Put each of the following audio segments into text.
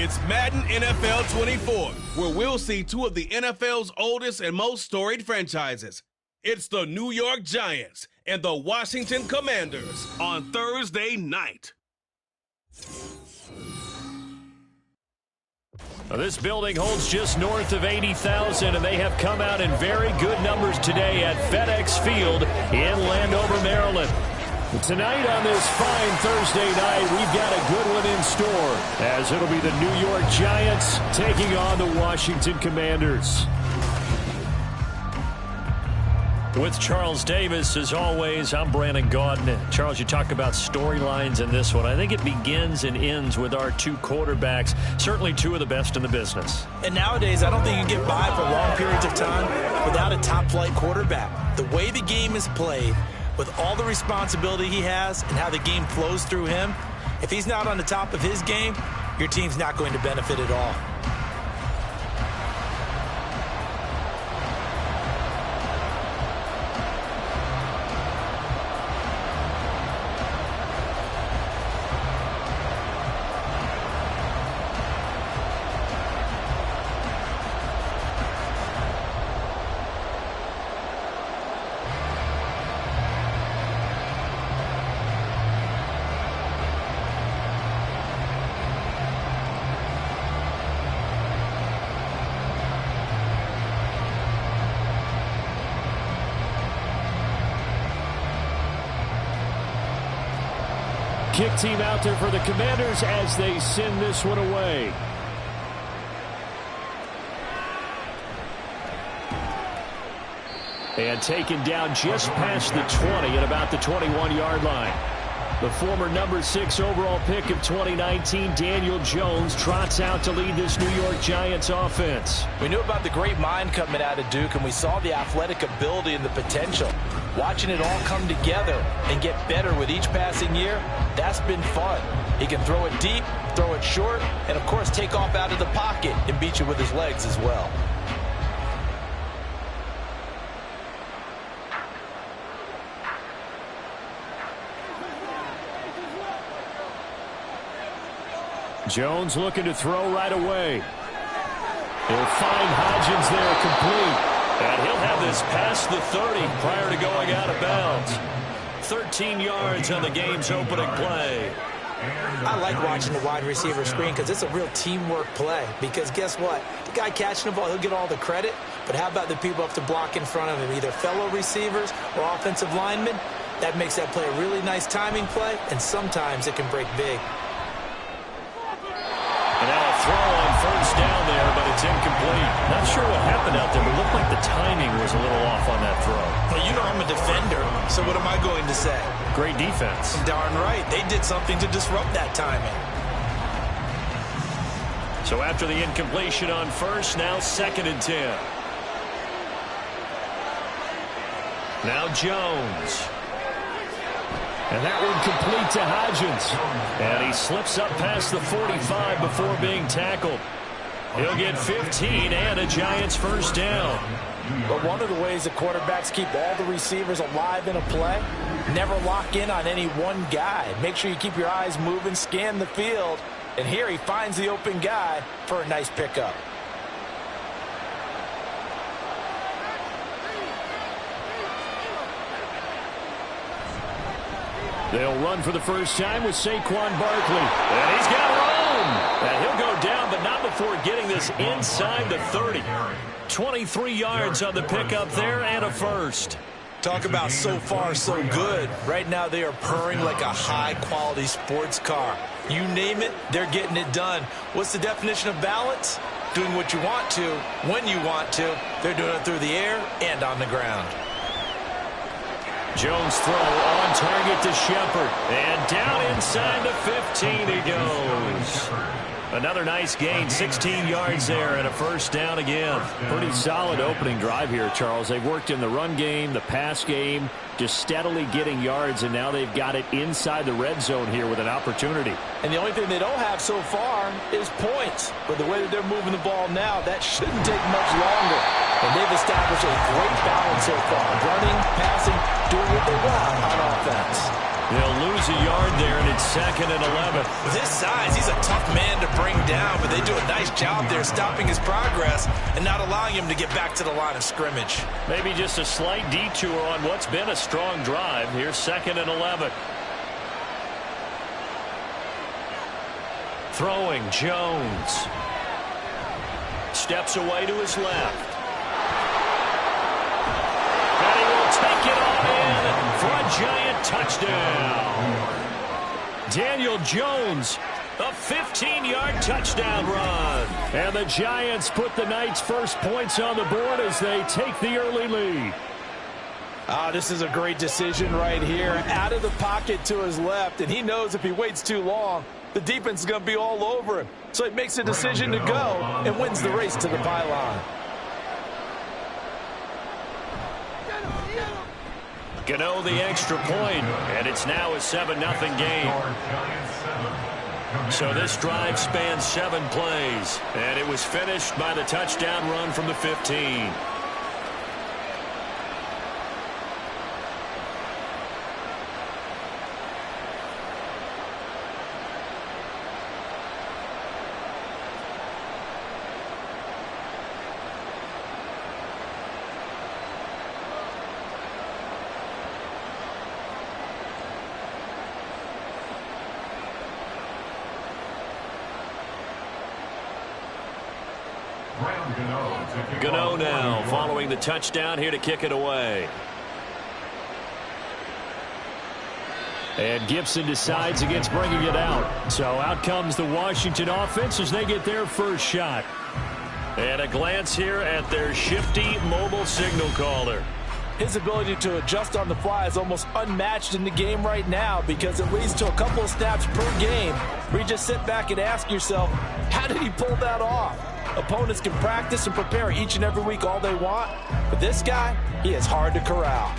It's Madden NFL 24, where we'll see two of the NFL's oldest and most storied franchises. It's the New York Giants and the Washington Commanders on Thursday night. This building holds just north of 80,000, and they have come out in very good numbers today at FedEx Field in Landover, Maryland. Tonight on this fine Thursday night, we've got a good one in store, as it'll be the New York Giants taking on the Washington Commanders. With Charles Davis, as always, I'm Brandon Gaudin. Charles, you talk about storylines in this one. I think it begins and ends with our two quarterbacks, certainly two of the best in the business. And nowadays, I don't think you can get by for long periods of time without a top-flight quarterback. The way the game is played, with all the responsibility he has and how the game flows through him, if he's not on the top of his game, your team's not going to benefit at all. Kick team out there for the Commanders as they send this one away. And taken down just past the 20 at about the 21-yard line. The former number 6 overall pick of 2019, Daniel Jones, trots out to lead this New York Giants offense. We knew about the great mind coming out of Duke, and we saw the athletic ability and the potential. Watching it all come together and get better with each passing year, that's been fun. He can throw it deep, throw it short, and, of course, take off out of the pocket and beat you with his legs as well. Jones looking to throw right away. He'll find Hodgins there complete. And he'll have this past the 30 prior to going out of bounds. 13 yards on the game's opening play. I like watching the wide receiver screen because it's a real teamwork play. Because guess what? The guy catching the ball, he'll get all the credit. But how about the people have to block in front of him, either fellow receivers or offensive linemen? That makes that play a really nice timing play, and sometimes it can break big. And now a throw on first down there, but it's incomplete. Not sure what happened out there, but it looked like the timing was a little off on that throw. Well, you know I'm a defender, so what am I going to say? Great defense. Darn right. They did something to disrupt that timing. So after the incompletion on first, now 2nd and 10. Now Jones. And that one complete to Hodgins. And he slips up past the 45 before being tackled. He'll get 15 and a Giants first down. But one of the ways that quarterbacks keep all the receivers alive in a play, never lock in on any one guy. Make sure you keep your eyes moving, scan the field. And here he finds the open guy for a nice pickup. They'll run for the first time with Saquon Barkley. And he's got room. And he'll go down, but not before getting this inside the 30. 23 yards on the pickup there and a first. Talk about so far so good. Right now they are purring like a high-quality sports car. You name it, they're getting it done. What's the definition of balance? Doing what you want to, when you want to. They're doing it through the air and on the ground. Jones throw on target to Shepard. And down inside the 15 he goes. Another nice gain, 16 yards there and a first down again. Pretty solid opening drive here, Charles. They've worked in the run game, the pass game, just steadily getting yards, and now they've got it inside the red zone here with an opportunity. And the only thing they don't have so far is points. But the way that they're moving the ball now, that shouldn't take much longer. And they've established a great balance so far. Running, passing, doing what they want on offense. They'll lose a yard there, and it's 2nd and 11. With his size, he's a tough man to bring down, but they do a nice job there stopping his progress and not allowing him to get back to the line of scrimmage. Maybe just a slight detour on what's been a strong drive. Here's 2nd and 11. Throwing, Jones. Steps away to his left. And he will take it on in for a giant touchdown. Daniel Jones, a 15-yard touchdown run. And the Giants put the Knights' first points on the board as they take the early lead. This is a great decision right here. Out of the pocket to his left, and he knows if he waits too long, the defense is going to be all over him. So he makes a decision to go and wins the race to the pylon. Gano the extra point, and it's now a 7-0 game. So this drive spans 7 plays, and it was finished by the touchdown run from the 15. Gano now following the touchdown here to kick it away. And Gibson decides against bringing it out. So out comes the Washington offense as they get their first shot. And a glance here at their shifty mobile signal caller. His ability to adjust on the fly is almost unmatched in the game right now because it leads to a couple of snaps per game where you just sit back and ask yourself, how did he pull that off? Opponents can practice and prepare each and every week all they want, but this guy, he is hard to corral.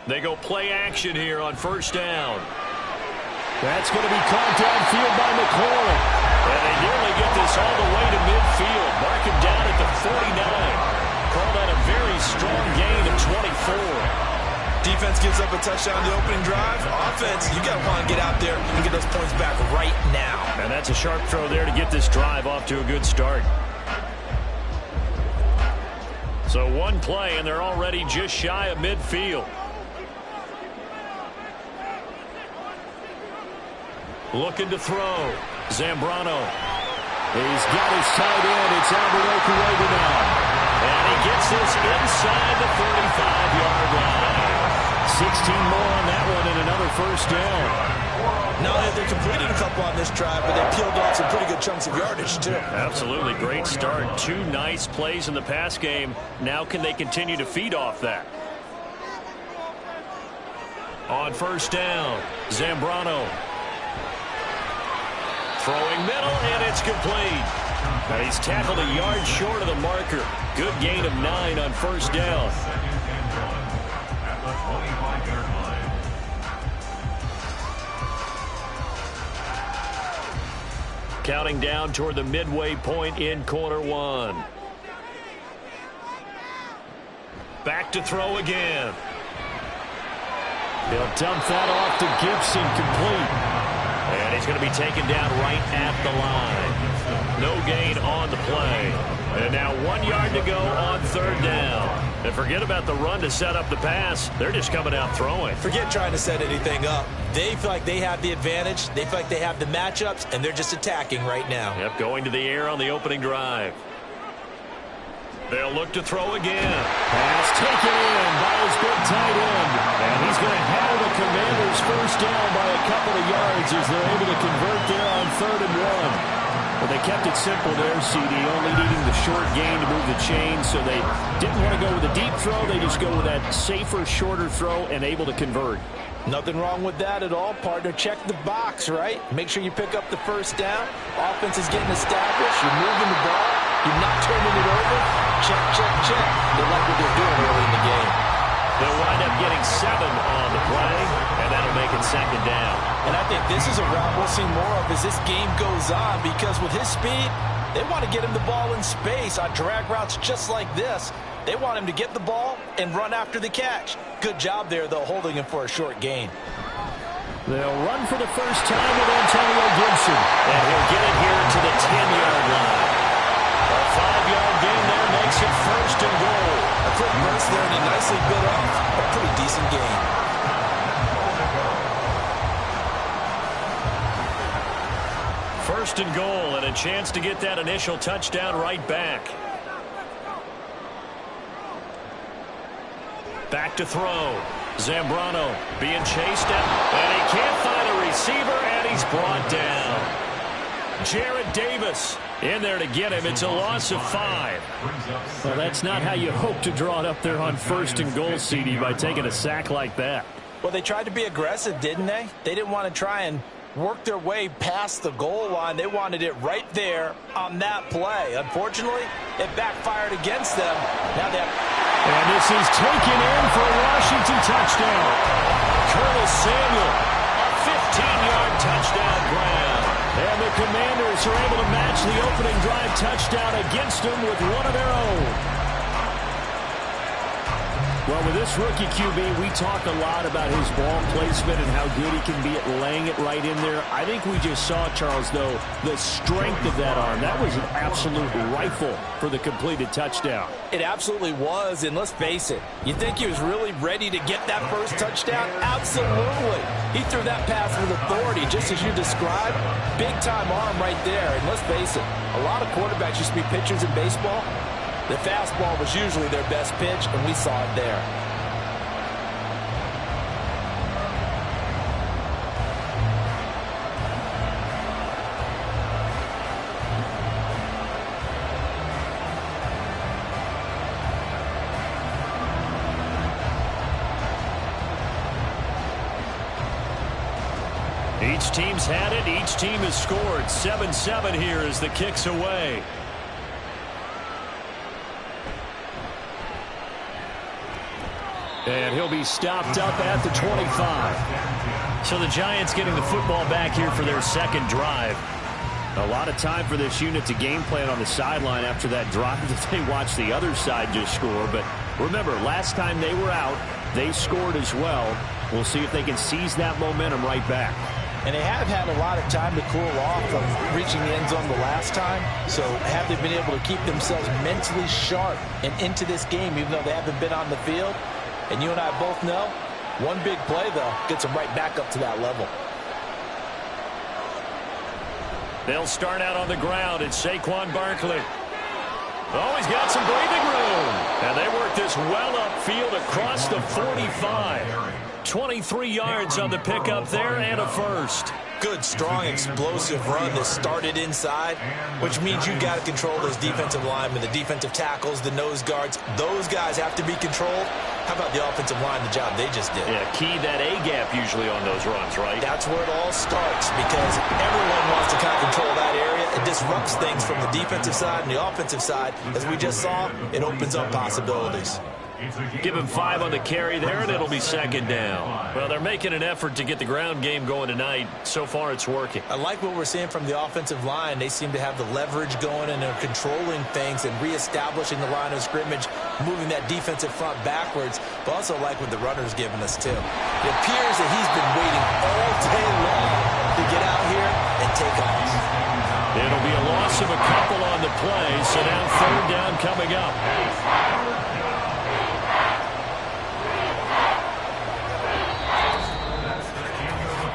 They go play action here on first down. That's going to be caught downfield by McLaurin. And they nearly get this all the way to midfield. Mark him down at the 49. Call that a very strong gain of 24. Defense gives up a touchdown the opening drive. Offense, you got to want to get out there and get those points back right now. And that's a sharp throw there to get this drive off to a good start. So one play, and they're already just shy of midfield. Looking to throw. Zambrano. He's got his tight end. It's Albert Okuwega now. And he gets this inside the 35-yard line. 16 more on that one and another first down. Not only they're completing a couple on this drive, but they peeled off some pretty good chunks of yardage, too. Absolutely. Great start. 2 nice plays in the pass game. Now can they continue to feed off that? On first down, Zambrano. Throwing middle, and it's complete. Now he's tackled a yard short of the marker. Good gain of 9 on first down. Counting down toward the midway point in quarter 1. Back to throw again. He'll dump that off to Gibson, complete. And he's going to be taken down right at the line. No gain on the play. And now 1 yard to go on third down. And forget about the run to set up the pass. They're just coming out throwing. Forget trying to set anything up. They feel like they have the advantage. They feel like they have the matchups, and they're just attacking right now. Yep, going to the air on the opening drive. They'll look to throw again. Pass taken in by his big tight end. And he's going to have the Commanders first down by a couple of yards as they're able to convert there on 3rd and 1. But they kept it simple there, CD, only needing the short gain to move the chain, so they didn't want to go with a deep throw. They just go with that safer, shorter throw and able to convert. Nothing wrong with that at all, partner. Check the box, right? Make sure you pick up the first down. Offense is getting established. You're moving the ball. You're not turning it over. Check, check, check. They like what they're doing early in the game. They'll wind up getting 7 on the play, and that'll make it second down. And I think this is a route we'll see more of as this game goes on, because with his speed, they want to get him the ball in space on drag routes just like this. They want him to get the ball and run after the catch. Good job there, though, holding him for a short gain. They'll run for the first time with Antonio Gibson. And he'll get it here to the 10-yard line. A 5-yard gain there makes it first and goal. A quick burst there, and he nicely bit off a pretty decent gain. First and goal, and a chance to get that initial touchdown right back. Back to throw. Zambrano being chased out, and he can't find a receiver, and he's brought down. Jarrett Davis in there to get him. It's a loss of 5. Well, that's not how you hope to draw it up there on first and goal, CD, by taking a sack like that. Well, they tried to be aggressive, didn't they? They didn't want to try and work their way past the goal line. They wanted it right there on that play. Unfortunately, it backfired against them. Now they have... And this is taken in for a Washington touchdown. Curtis Samuel, a 15-yard touchdown grab. And the Commanders are able to match the opening drive touchdown against them with one of their own. Well, with this rookie QB, we talk a lot about his ball placement and how good he can be at laying it right in there. I think we just saw, Charles, though, the strength of that arm. That was an absolute rifle for the completed touchdown. It absolutely was, and let's face it, you think he was really ready to get that first touchdown? Absolutely. He threw that pass with authority, just as you described. Big-time arm right there, and let's face it, a lot of quarterbacks used to be pitchers in baseball. The fastball was usually their best pitch, and we saw it there. Each team's had it. Each team has scored. 7-7 here as the kick's away. And he'll be stopped up at the 25. So the Giants getting the football back here for their second drive. A lot of time for this unit to game plan on the sideline after that drive that they watched the other side just score. But remember, last time they were out, they scored as well. We'll see if they can seize that momentum right back. And they have had a lot of time to cool off from reaching the end zone the last time. So have they been able to keep themselves mentally sharp and into this game, even though they haven't been on the field? And you and I both know, one big play, though, gets them right back up to that level. They'll start out on the ground. It's Saquon Barkley. Oh, he's got some breathing room. And they work this well upfield across the 45. 23 yards on the pickup there and a first. Good, strong, explosive run that started inside, which means you got to control those defensive linemen, the defensive tackles, the nose guards. Those guys have to be controlled. How about the offensive line, the job they just did? Yeah, key that A-gap usually on those runs, right? That's where it all starts, because everyone wants to kind of control that area. It disrupts things from the defensive side and the offensive side. As we just saw, it opens up possibilities. Give him 5 on the carry there, and it'll be second down. Well, they're making an effort to get the ground game going tonight. So far, it's working. I like what we're seeing from the offensive line. They seem to have the leverage going, and they're controlling things and reestablishing the line of scrimmage, moving that defensive front backwards, but also like what the runner's giving us, too. It appears that he's been waiting all day long to get out here and take off. It'll be a loss of a couple on the play, so now third down coming up.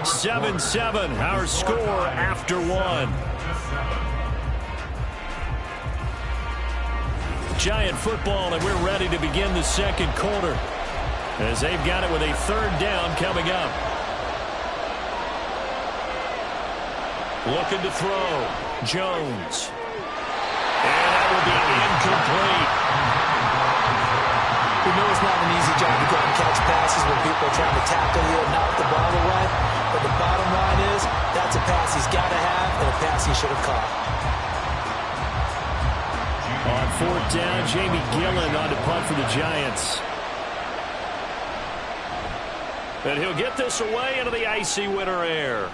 7-7, our score after 1. Giant football, and we're ready to begin the second quarter as they've got it with a third down coming up. Looking to throw. Jones. And that will be incomplete. We know it's not an easy job to go and catch passes when people are trying to tackle you and knock the ball away. But the bottom line is, that's a pass he's got to have and a pass he should have caught. On fourth down, Jamie Gillen on to punt for the Giants. And he'll get this away into the icy winter air.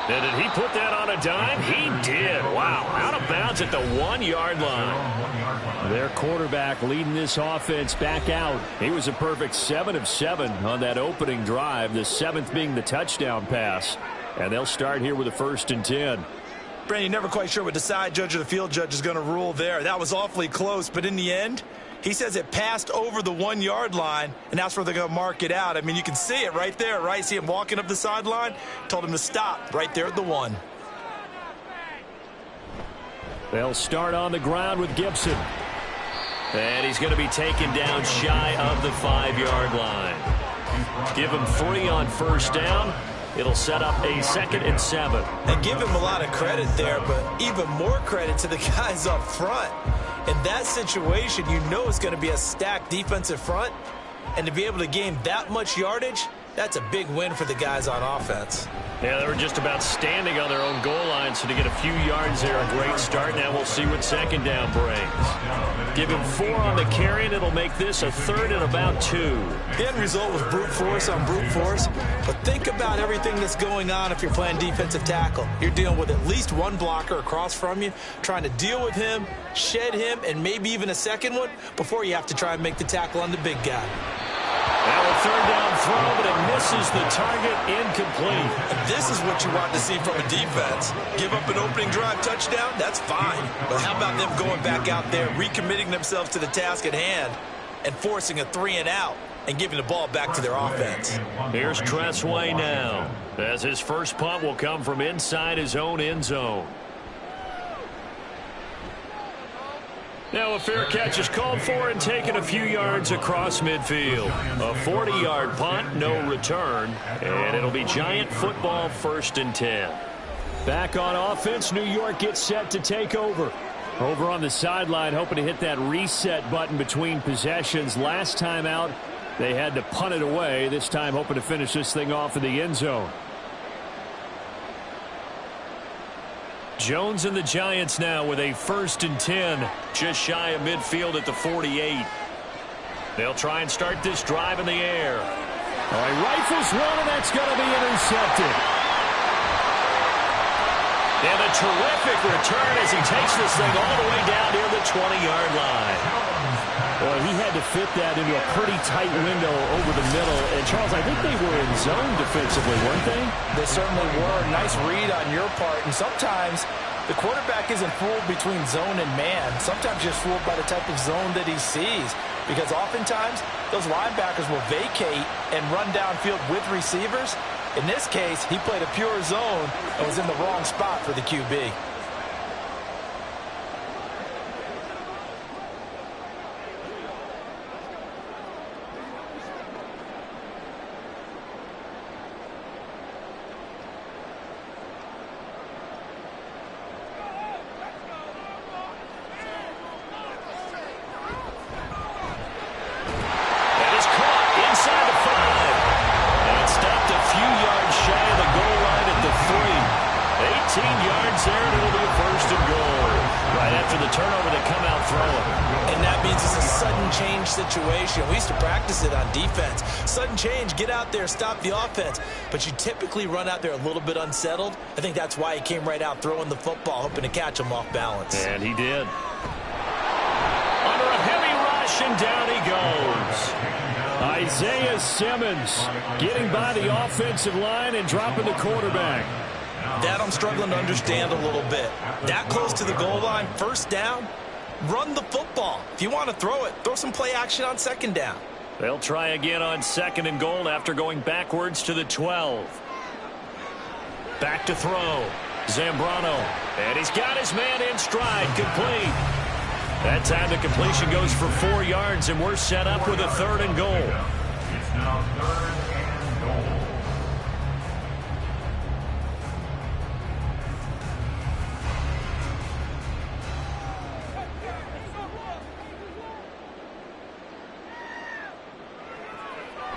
And did he put that on a dime? He did. Wow, out of bounds at the 1-yard line. Their quarterback leading this offense back out. He was a perfect 7 of 7 on that opening drive, the 7th being the touchdown pass. And they'll start here with a 1st and 10. Brandon, you're never quite sure what the side judge or the field judge is going to rule there. That was awfully close, but in the end, he says it passed over the 1-yard line, and that's where they're going to mark it out. I mean, you can see it right there, right? See him walking up the sideline? Told him to stop right there at the 1. They'll start on the ground with Gibson. And he's going to be taken down shy of the 5-yard line. Give him 3 on 1st down. It'll set up a 2nd and 7. And give him a lot of credit there, but even more credit to the guys up front. In that situation, you know it's going to be a stacked defensive front. And to be able to gain that much yardage, that's a big win for the guys on offense. Yeah, they were just about standing on their own goal line, so to get a few yards there, a great start. Now we'll see what 2nd down brings. Give him 4 on the carry, and it'll make this a 3rd and about 2. The end result was brute force on brute force, but think about everything that's going on if you're playing defensive tackle. You're dealing with at least one blocker across from you, trying to deal with him, shed him, and maybe even a second one before you have to try and make the tackle on the big guy. Now a 3rd down throw, but it misses the target, incomplete. And this is what you want to see from a defense. Give up an opening drive touchdown, that's fine. But how about them going back out there, recommitting themselves to the task at hand, and forcing a 3-and-out and giving the ball back to their offense? Here's Tressway now, as his first punt will come from inside his own end zone. Now a fair catch is called for and taken a few yards across midfield. A 40-yard punt, no return, and it'll be Giant football 1st and 10. Back on offense, New York gets set to take over. Over on the sideline, hoping to hit that reset button between possessions. Last time out, they had to punt it away. This time hoping to finish this thing off in the end zone. Jones and the Giants now with a 1st and 10, just shy of midfield at the 48. They'll try and start this drive in the air. All right, rifles one, and that's going to be intercepted. And a terrific return as he takes this thing all the way down near the 20-yard line. Well, he had to fit that into a pretty tight window over the middle. And, Charles, I think they were in zone defensively, weren't they? They certainly were. Nice read on your part. And sometimes the quarterback isn't fooled between zone and man. Sometimes just fooled by the type of zone that he sees. Because oftentimes, those linebackers will vacate and run downfield with receivers. In this case, he played a pure zone and was in the wrong spot for the QB. Situation. We used to practice it on defense. Sudden change, get out there, stop the offense. But you typically run out there a little bit unsettled. I think that's why he came right out throwing the football, hoping to catch him off balance. And he did. Under a heavy rush, and down he goes. Isaiah Simmons getting by the offensive line and dropping the quarterback. That I'm struggling to understand a little bit. That close to the goal line, 1st down. Run the football. If you want to throw it, throw some play action on 2nd down. They'll try again on 2nd and goal after going backwards to the 12. Back to throw. Zambrano. And he's got his man in stride. Complete. That time the completion goes for 4 yards, and we're set up with a 3rd and goal. It's now 3rd and goal.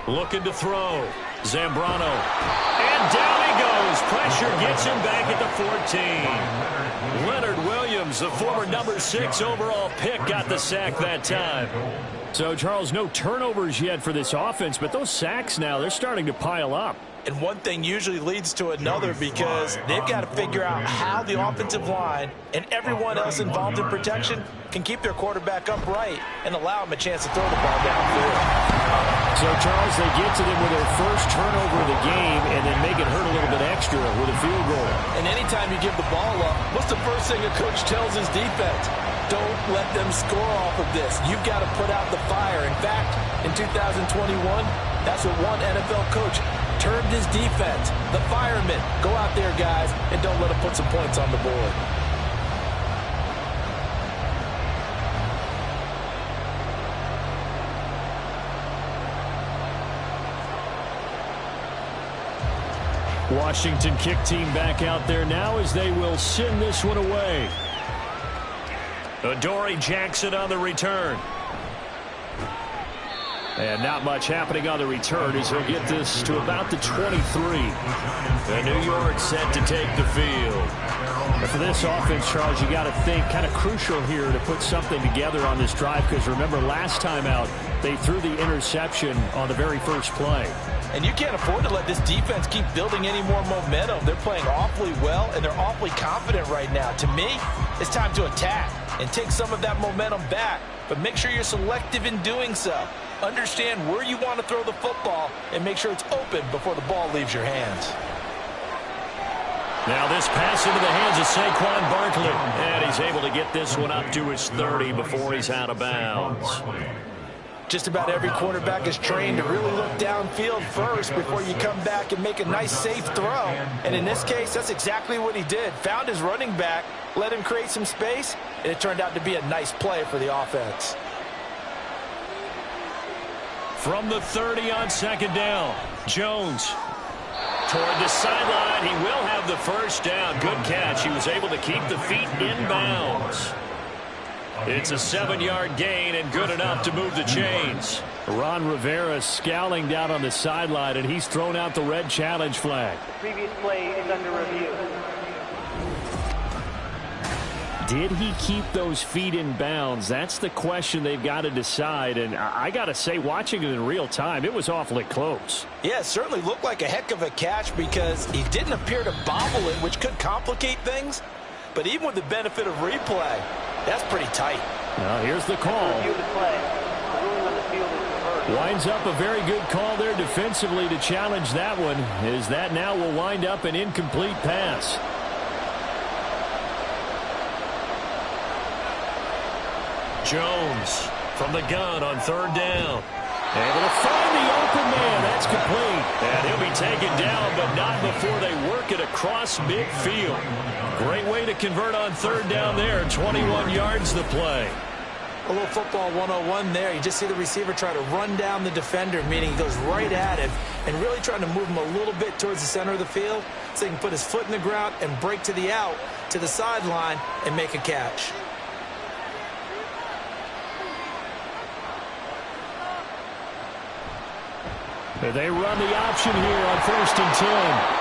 Looking to throw. Zambrano. And down he goes. Pressure gets gets him back at the 14. Leonard Williams, the former number 6 overall pick, got the sack that time. So, Charles, no turnovers yet for this offense, but those sacks now, they're starting to pile up. And one thing usually leads to another because they've got to figure out how the offensive line and everyone else involved in protection can keep their quarterback upright and allow him a chance to throw the ball downfield. So, Charles, they get to them with their first turnover of the game and then make it hurt a little bit extra with a field goal. And anytime you give the ball up, what's the first thing a coach tells his defense? Don't let them score off of this. You've got to put out the fire. In fact, in 2021, that's what one NFL coach termed his defense, the firemen. Go out there, guys, and don't let them put some points on the board. Washington kick team back out there now as they will send this one away. Adoree Jackson on the return. And not much happening on the return as he'll get this to about the 23. And New York set to take the field. And for this offense, Charles, you got to think kind of crucial here to put something together on this drive because remember last time out they threw the interception on the very first play. And you can't afford to let this defense keep building any more momentum. They're playing awfully well, and they're awfully confident right now. To me, it's time to attack and take some of that momentum back. But make sure you're selective in doing so. Understand where you want to throw the football and make sure it's open before the ball leaves your hands. Now this pass into the hands of Saquon Barkley. And he's able to get this one up to his 30 before he's out of bounds. Just about every quarterback is trained to really look downfield first before you come back and make a nice, safe throw. And in this case, that's exactly what he did. Found his running back, let him create some space, and it turned out to be a nice play for the offense. From the 30 on second down, Jones toward the sideline. He will have the first down. Good catch. He was able to keep the feet in bounds. It's a 7-yard gain and good enough to move the chains. Ron Rivera scowling down on the sideline, and he's thrown out the red challenge flag. The previous play is under review. Did he keep those feet in bounds? That's the question they've got to decide. And I got to say, watching it in real time, it was awfully close. Yeah, it certainly looked like a heck of a catch because he didn't appear to bobble it, which could complicate things. But even with the benefit of replay, that's pretty tight. Now here's the call. Review the play. The ruling on the field is reversed. Winds up a very good call there defensively to challenge that one, as that now will wind up an incomplete pass. Jones from the gun on third down. Able to find the open man. That's complete. And he'll be taken down, but not before they work it across midfield. Great way to convert on third down there. 21 yards the play. A little football 101 there. You just see the receiver try to run down the defender, meaning he goes right at him and really trying to move him a little bit towards the center of the field so he can put his foot in the ground and break to the out, to the sideline, and make a catch. They run the option here on 1st and 10.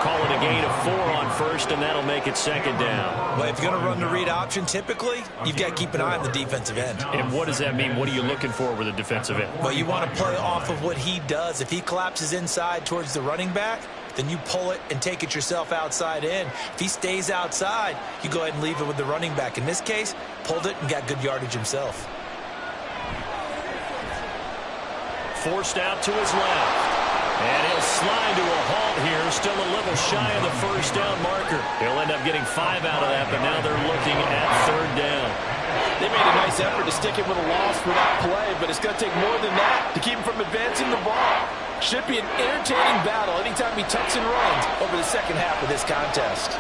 Call it a gain of 4 on first, and that'll make it second down. Well, if you're going to run the read option, typically, you've got to keep an eye on the defensive end. And what does that mean? What are you looking for with a defensive end? Well, you want to play off of what he does. If he collapses inside towards the running back, then you pull it and take it yourself outside in. If he stays outside, you go ahead and leave it with the running back. In this case, pulled it and got good yardage himself. Forced out to his left. And he'll slide to a halt here, still a little shy of the first down marker. He'll end up getting 5 out of that, but now they're looking at third down. They made a nice effort to stick it with a loss for that play, but it's going to take more than that to keep him from advancing the ball. Should be an entertaining battle anytime he tucks and runs over the second half of this contest.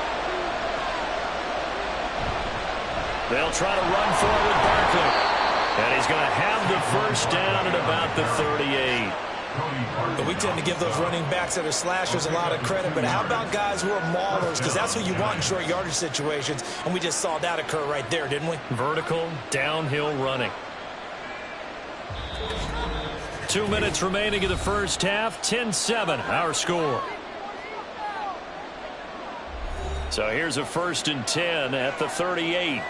They'll try to run forward Barkley. And he's going to have the first down at about the 38. But we tend to give those running backs that are slashers a lot of credit. But how about guys who are maulers? Because that's what you want in short yardage situations. And we just saw that occur right there, didn't we? Vertical, downhill running. 2 minutes remaining in the 1st half. 10-7, our score. So here's a 1st and 10 at the 38.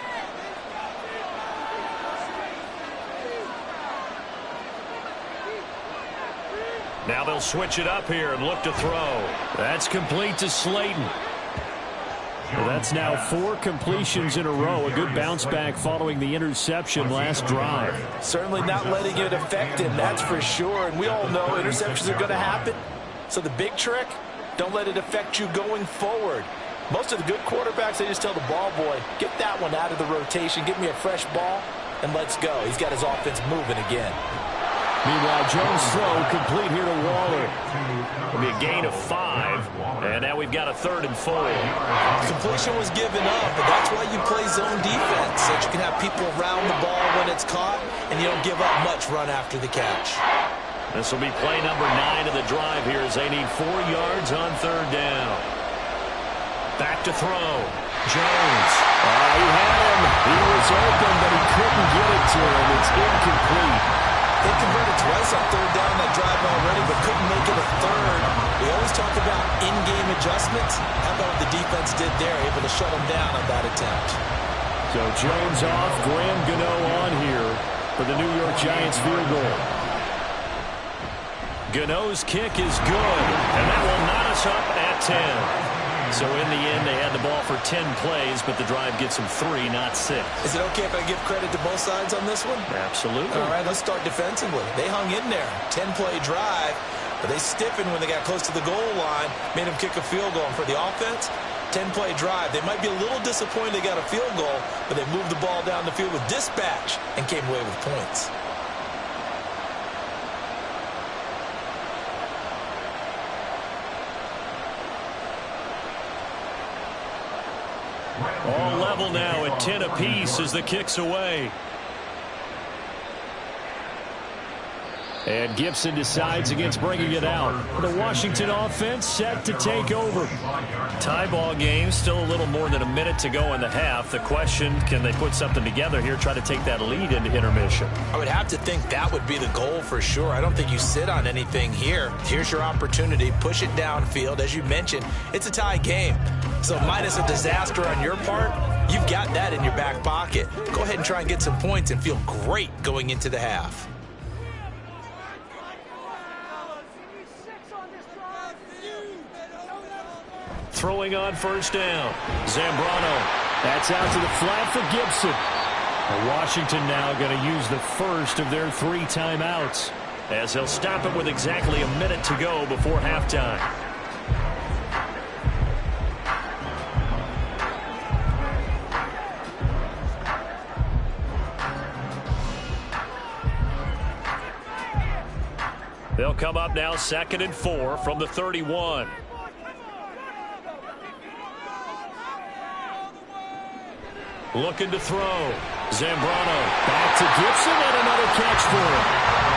Now they'll switch it up here and look to throw. That's complete to Slayton. Well, that's now 4 completions in a row. A good bounce back following the interception last drive. Certainly not letting it affect him, that's for sure. And we all know interceptions are going to happen. So the big trick, don't let it affect you going forward. Most of the good quarterbacks, they just tell the ball boy, get that one out of the rotation, get me a fresh ball, and let's go. He's got his offense moving again. Meanwhile, Jones' throw complete here to Waller. It'll be a gain of 5, and now we've got a 3rd and 4. Completion was given up, but that's why you play zone defense, so that you can have people around the ball when it's caught, and you don't give up much run after the catch. This will be play number 9 of the drive here as they need 4 yards on 3rd down. Back to throw. Jones. He had him. He was open, but he couldn't get it to him. It's incomplete. They converted twice on 3rd down that drive already, but couldn't make it a 3rd. We always talk about in-game adjustments. How about what the defense did there, able to shut them down on that attempt. So Jones off, Graham Gano on here for the New York Giants field goal. Gano's kick is good, and that will knot us up at 10. So in the end, they had the ball for 10 plays, but the drive gets them 3, not 6. Is it okay if I give credit to both sides on this one? Absolutely. All right, let's start defensively. They hung in there. 10-play drive, but they stiffened when they got close to the goal line, made them kick a field goal. And for the offense, 10-play drive. They might be a little disappointed they got a field goal, but they moved the ball down the field with dispatch and came away with points. All level now at 10 apiece as the kick's away. And Gibson decides against bringing it out. The Washington offense set to take over. Tie ball game, still a little more than a minute to go in the half. The question, can they put something together here, try to take that lead into intermission? I would have to think that would be the goal for sure. I don't think you sit on anything here. Here's your opportunity. Push it downfield. As you mentioned, it's a tie game. So minus a disaster on your part, you've got that in your back pocket. Go ahead and try and get some points and feel great going into the half. Throwing on 1st down. Zambrano. That's out to the flat for Gibson. And Washington now going to use the first of their 3 timeouts, as he'll stop it with exactly a minute to go before halftime. They'll come up now 2nd and 4 from the 31. Looking to throw. Zambrano. Back to Gibson and another catch for him.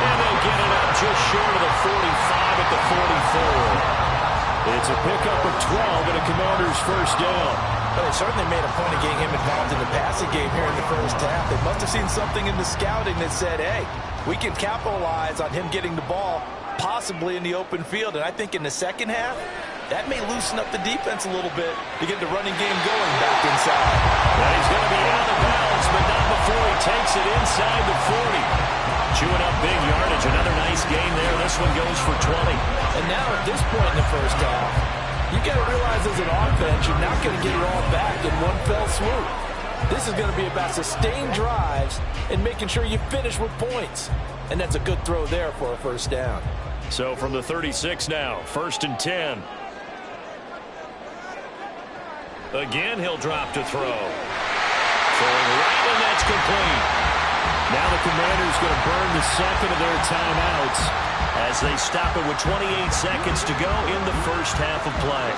And they get it up just short of the 45 at the 44. It's a pickup of 12 and a Commanders' 1st down. Well, they certainly made a point of getting him involved in the passing game here in the first half. They must have seen something in the scouting that said, hey, we can capitalize on him getting the ball, possibly in the open field. And I think in the second half, that may loosen up the defense a little bit to get the running game going back inside. Well, he's going to be out of bounds, but not before he takes it inside the 40. Chewing up big yardage. Another nice gain there. This one goes for 20. And now at this point in the first half, you got to realize as an offense, you're not going to get it all back in one fell swoop. This is going to be about sustained drives and making sure you finish with points. And that's a good throw there for a 1st down. So from the 36 now, 1st and 10. Again, he'll drop to throw. Throwing right, and that's complete. Now the Commanders going to burn the 2nd of their timeouts as they stop it with 28 seconds to go in the first half of play.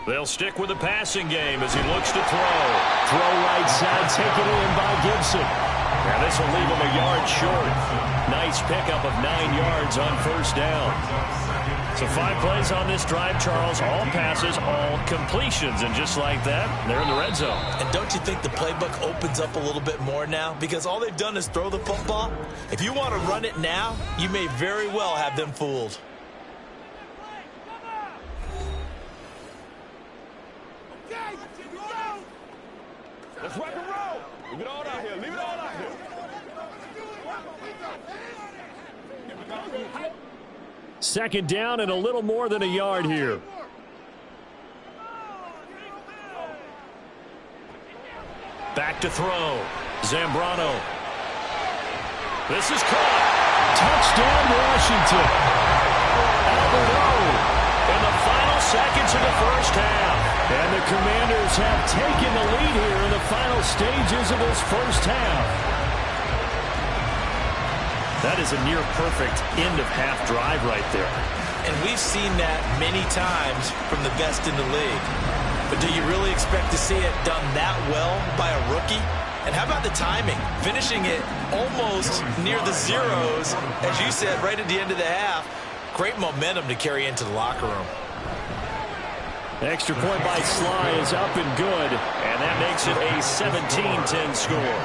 They'll stick with the passing game as he looks to throw. Throw right side, taken in by Gibson. Now this will leave him a yard short. Nice pickup of 9 yards on 1st down. So 5 plays on this drive, Charles. All passes, all completions. And just like that, they're in the red zone. And don't you think the playbook opens up a little bit more now? Because all they've done is throw the football. If you want to run it now, you may very well have them fooled. Let's rock and roll. Leave it all out here. Leave it all out here. Second down and a little more than a yard here. Back to throw. Zambrano. This is caught. Touchdown, Washington. Albert in the final seconds of the first half. And the Commanders have taken the lead here in the final stages of this first half. That is a near-perfect end-of-half drive right there. And we've seen that many times from the best in the league. But do you really expect to see it done that well by a rookie? And how about the timing? Finishing it almost near the zeros, as you said, right at the end of the half. Great momentum to carry into the locker room. Extra point by Sly is up and good. And that makes it a 17-10 score.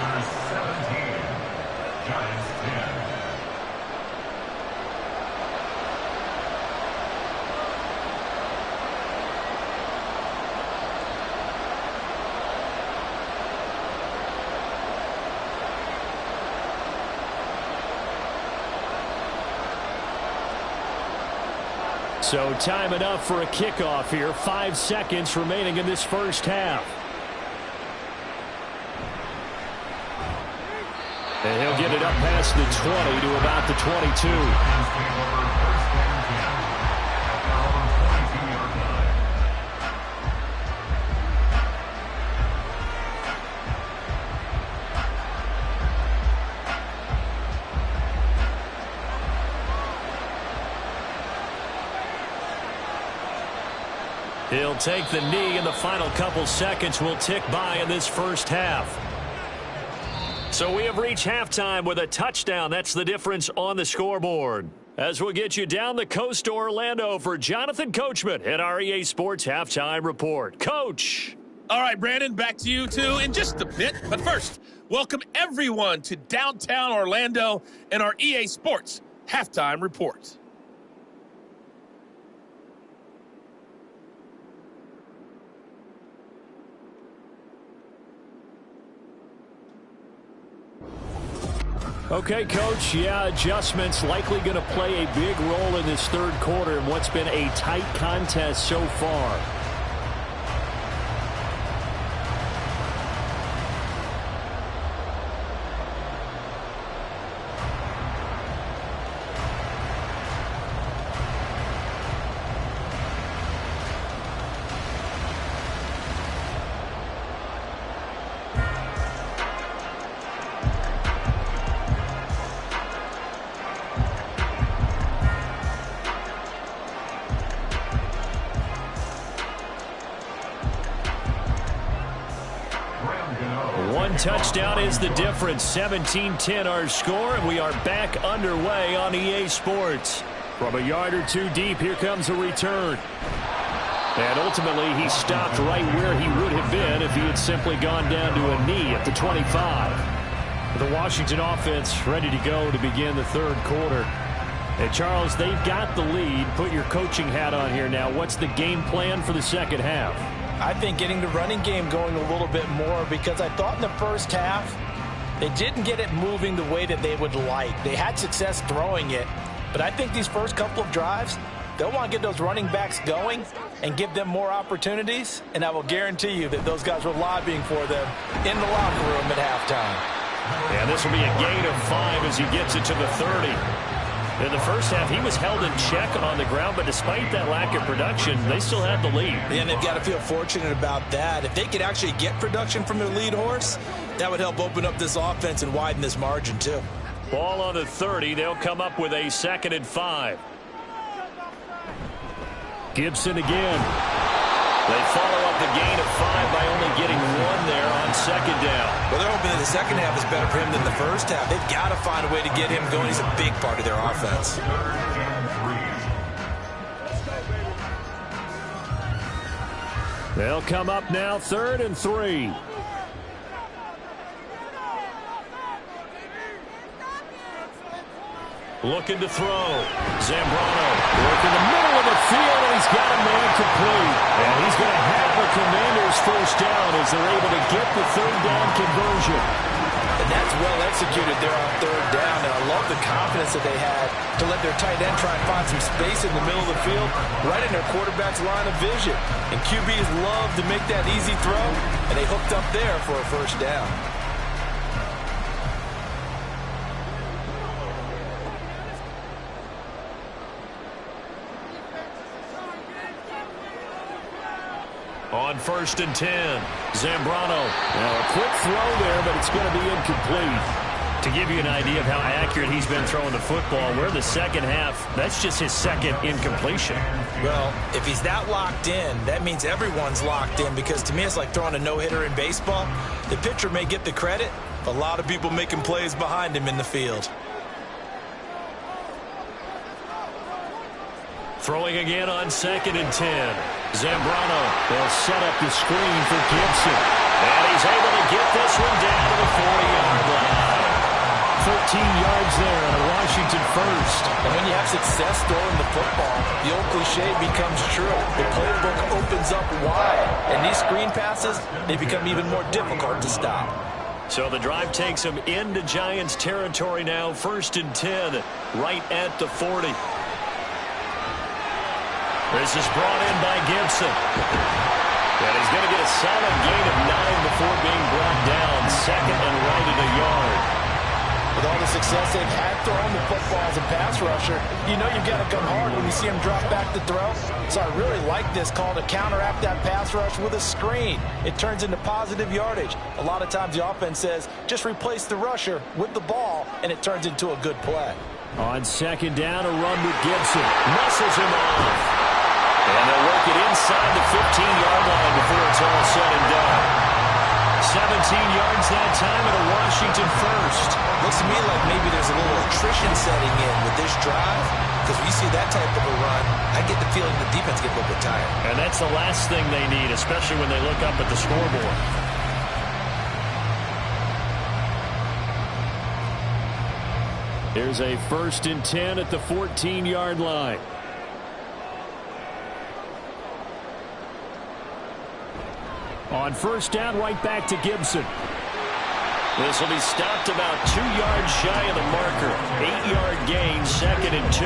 So time enough for a kickoff here. 5 seconds remaining in this first half. And he'll get it up past the 20 to about the 22. He'll take the knee, and the final couple seconds will tick by in this first half. So we have reached halftime with a touchdown. That's the difference on the scoreboard. As we'll get you down the coast to Orlando for Jonathan Coachman at our EA Sports Halftime Report. Coach. All right, Brandon, back to you two in just a bit. But first, welcome everyone to downtown Orlando and our EA Sports Halftime Report. Okay, Coach, adjustments likely going to play a big role in this third quarter in what's been a tight contest so far. Touchdown is the difference. 17-10 our score, and we are back underway on EA Sports. From a yard or two deep, here comes a return. And ultimately, he stopped right where he would have been if he had simply gone down to a knee at the 25. The Washington offense ready to go to begin the third quarter. And Charles, they've got the lead. Put your coaching hat on here now. What's the game plan for the second half? I think getting the running game going a little bit more, because I thought in the first half they didn't get it moving the way that they would like. They had success throwing it, but I think these first couple of drives, they'll want to get those running backs going and give them more opportunities, and I will guarantee you that those guys were lobbying for them in the locker room at halftime. And this will be a gain of 5 as he gets it to the 30. In the first half, he was held in check on the ground, but despite that lack of production, they still have the lead. And they've got to feel fortunate about that. If they could actually get production from their lead horse, that would help open up this offense and widen this margin, too. Ball on the 30. They'll come up with a 2nd and 5. Gibson again. They follow up the gain of 5 by only getting 1 there on 2nd down. Well, they're hoping that the second half is better for him than the first half. They've got to find a way to get him going. He's a big part of their offense. They'll come up now, 3rd and 3. Looking to throw. Zambrano working the middle of the field, and he's got a man complete. And he's going to have the Commanders first down as they're able to get the 3rd down conversion. And that's well executed there on 3rd down. And I love the confidence that they had to let their tight end try and find some space in the middle of the field, right in their quarterback's line of vision. And QBs love to make that easy throw, and they hooked up there for a first down. On 1st and 10, Zambrano. Now a quick throw there, but it's going to be incomplete. To give you an idea of how accurate he's been throwing the football, we're in the second half. That's just his 2nd incompletion. Well, if he's that locked in, that means everyone's locked in, because to me it's like throwing a no-hitter in baseball. The pitcher may get the credit, but a lot of people making plays behind him in the field. Throwing again on 2nd and 10. Zambrano. They'll set up the screen for Gibson. And he's able to get this one down to the 40-yard line. 13 yards there on a Washington first. And when you have success throwing the football, the old cliche becomes true. The playbook opens up wide. And these screen passes, they become even more difficult to stop. So the drive takes them into Giants territory now. 1st and 10, right at the 40. This is brought in by Gibson. And he's going to get a solid gain of 9 before being brought down. 2nd and right at a yard. With all the success they've had throwing the football as a pass rusher, you know you've got to come hard when you see him drop back to throw. So I really like this call to counteract that pass rush with a screen. It turns into positive yardage. A lot of times the offense says, just replace the rusher with the ball, and it turns into a good play. On 2nd down, a run with Gibson. Muscles him off. And they'll work it inside the 15-yard line before it's all said and done. 17 yards that time at a Washington first. Looks to me like maybe there's a little attrition setting in with this drive, because when you see that type of a run, I get the feeling the defense gets a little bit tired. And that's the last thing they need, especially when they look up at the scoreboard. Here's a 1st and 10 at the 14-yard line. On 1st down, right back to Gibson. This will be stopped about 2 yards shy of the marker. 8-yard gain, 2nd and 2.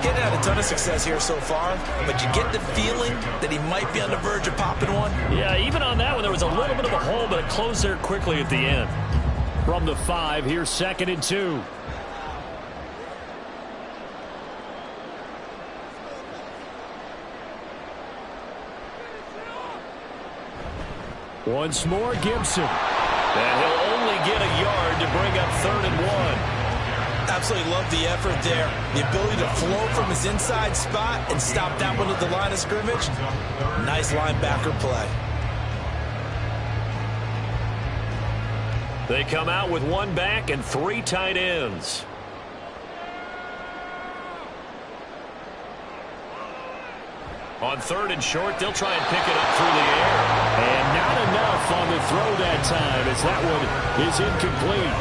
Getting had a ton of success here so far, but you get the feeling that he might be on the verge of popping one. Yeah, even on that one, there was a little bit of a hole, but it closed there quickly at the end. From the 5, here's 2nd and 2. Once more, Gibson. And he'll only get a yard to bring up 3rd and 1. Absolutely love the effort there. The ability to flow from his inside spot and stop that one at the line of scrimmage. Nice linebacker play. They come out with 1 back and 3 tight ends. On 3rd and short, they'll try and pick it up through the air. And not enough on the throw that time, as that one is incomplete.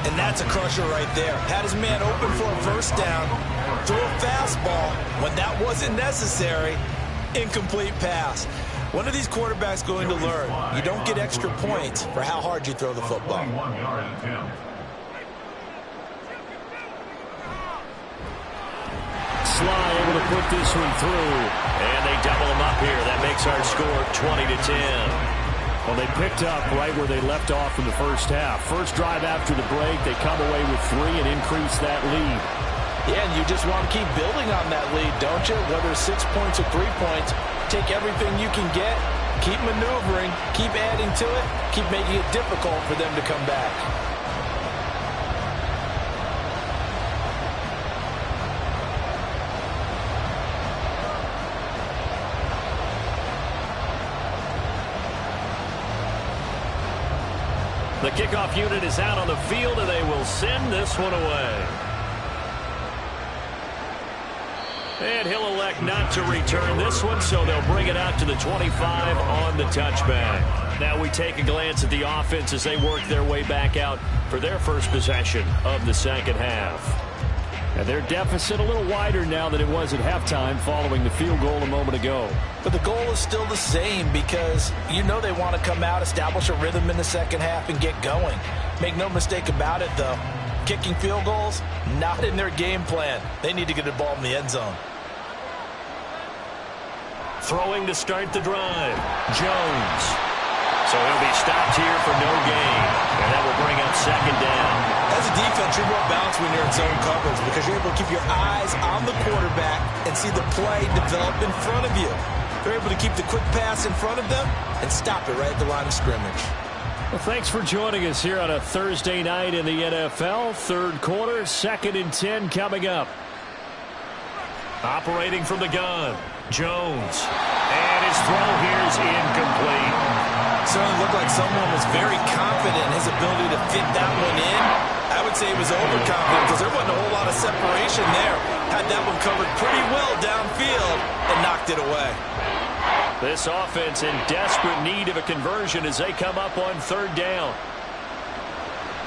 And that's a crusher right there. Had his man open for a first down, threw a fastball. When that wasn't necessary, incomplete pass. When are these quarterbacks going to learn? You don't get extra points for how hard you throw the football. Sly able to put this one through. And they double him up here. That makes our score 20-10. Well, they picked up right where they left off in the first half. First drive after the break, they come away with 3 and increase that lead. Yeah, and you just want to keep building on that lead, don't you? Whether it's 6 points or 3 points, take everything you can get, keep maneuvering, keep adding to it, keep making it difficult for them to come back. The kickoff unit is out on the field, and they will send this one away. And he'll elect not to return this one, so they'll bring it out to the 25 on the touchback. Now we take a glance at the offense as they work their way back out for their first possession of the second half. And their deficit a little wider now than it was at halftime following the field goal a moment ago. But the goal is still the same because you know they want to come out, establish a rhythm in the second half, and get going. Make no mistake about it, though. Kicking field goals, not in their game plan. They need to get the ball in the end zone. Throwing to start the drive, Jones. So he'll be stopped here for no gain. And that will bring up second down. As a defense, you're more balanced when you're in zone coverage because you're able to keep your eyes on the quarterback and see the play develop in front of you. They're able to keep the quick pass in front of them and stop it right at the line of scrimmage. Well, thanks for joining us here on a Thursday night in the NFL. Third quarter, 2nd and 10 coming up. Operating from the gun, Jones. And his throw here is incomplete. Certainly looked like someone was very confident in his ability to fit that one in. I would say he was overconfident because there wasn't a whole lot of separation there. Had that one covered pretty well downfield and knocked it away. This offense in desperate need of a conversion as they come up on third down.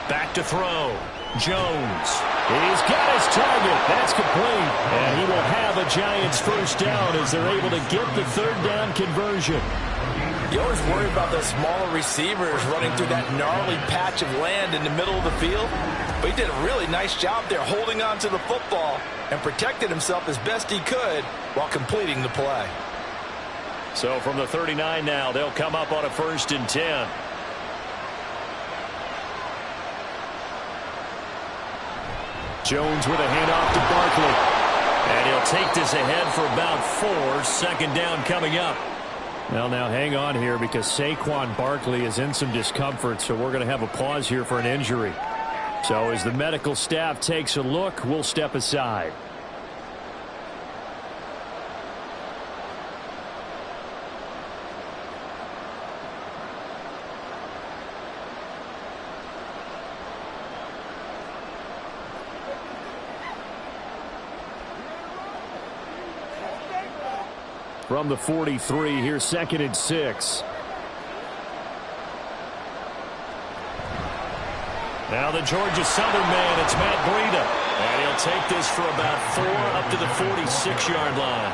Back to throw. Jones. He's got his target. That's complete. And he will have a Giants first down as they're able to get the third down conversion. You always worry about those smaller receivers running through that gnarly patch of land in the middle of the field. But he did a really nice job there holding on to the football and protected himself as best he could while completing the play. So from the 39 now, they'll come up on a 1st and 10. Jones with a handoff to Barkley. And he'll take this ahead for about 4. 2nd down coming up. Well, now hang on here because Saquon Barkley is in some discomfort, so we're going to have a pause here for an injury. So as the medical staff takes a look, we'll step aside. From the 43, here's 2nd and 6. Now the Georgia Southern man, it's Matt Breida. And he'll take this for about 4 up to the 46-yard line.